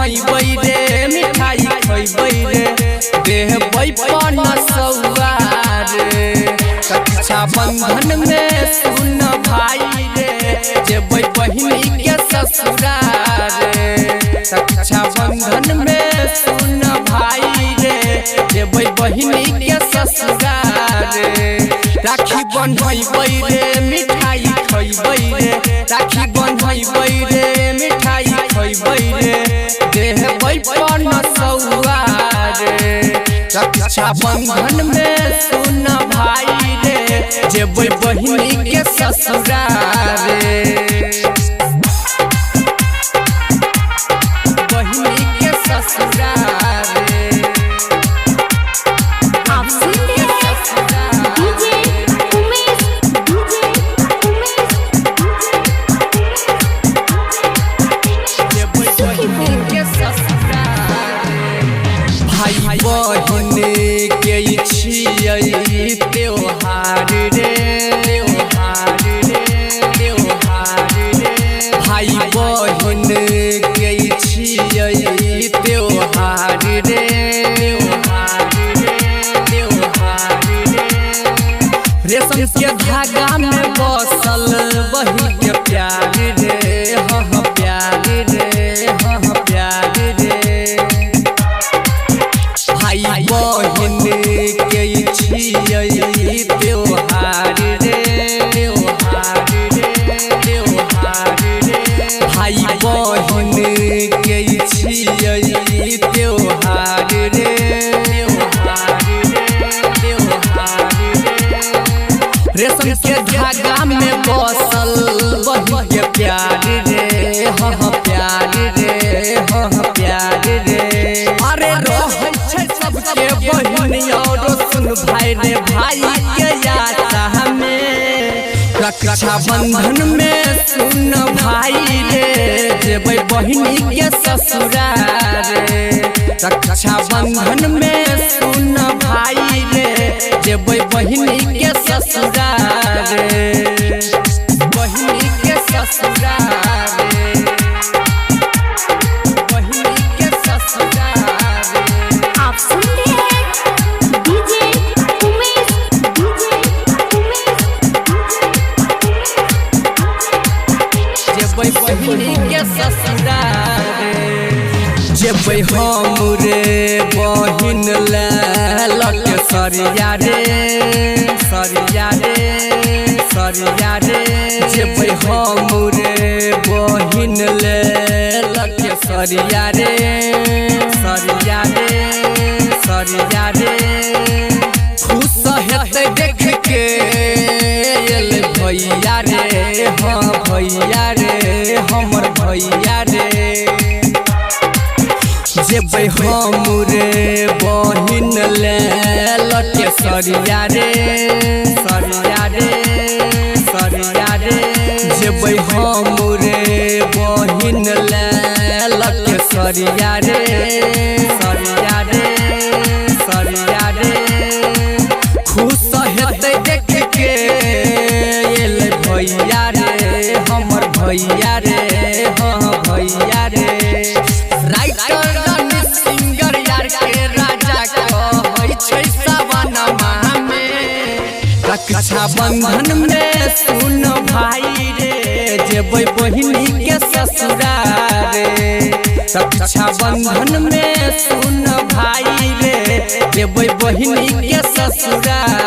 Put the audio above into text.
बंधइबै रे मिठाई खइबै रे देहबै पन सौआ रे रक्षा बंधन में सुन भाई रे जेबै बहिनी के ससुराल रे रक्षा बंधन में सुन भाई रे जेबै बहिनी के ससुराल रे राखी बंधइबै रे मिठाई खइबै रे राखी बंधइबै रे मिठाई खइबै रे देहबै पन सौआ रे रक्षा बंधन में सुन भाई रे जेबै बहिनी के ससुराल रे बहिनी के ससुराल रे आप सुन रहे हैं डीजे उमेश जेबै बहिनी के ससुराल भाई बहिन के छियै त्योहार रे भाई बहिन के छियै त्योहार रे रेशम के धागा में बसल बहिन के प्यार रे हाँ प्यार रे हाँ प्यार रे भाई बहिन के छियै त्योहार रे भाई बहिन के छियै त्योहार रे रेशम के धागा में बसल बहिन के प्यार रे हाँ प्यार रे हाँ प्यार रे अरे रहै छै सबके बहिन और सुन भाई रे भाई के आशा में रक्षा बंधन में सुन भाई रे जेबै बहिनी के ससुराल रे रक्षा बंधन में सुन भाई रे जेबै बहिनी के ससुराल रे बहिनी के ससुराल रे बहिनी के ससुराल रे आप सुन रहे हैं डीजे उमेश जेबै बहिनी के ससुराल रे जेबै हम रे बहिन लक सरिया रे जेबै हम रे बहिन लक सरिया रे खुश हेतै देख के एलै भैया रे हाँ भैया रे हमर भैया रे जेबै हम रे बहिन लक सरिया रे जेबै हम रे बहिन लक सरिया रे खुश हेतै देख के एलै भैया रे हमर भैया रे हाँ भैया रे राइटर सिंगर यार के राजा कहै छै सवनमा में रक्षा बंधन में सुन भाई रे जेबै बहिनी के ससुराल रे रक्षा बंधन में सुन भाई रे जेबै बहिनी के ससुराल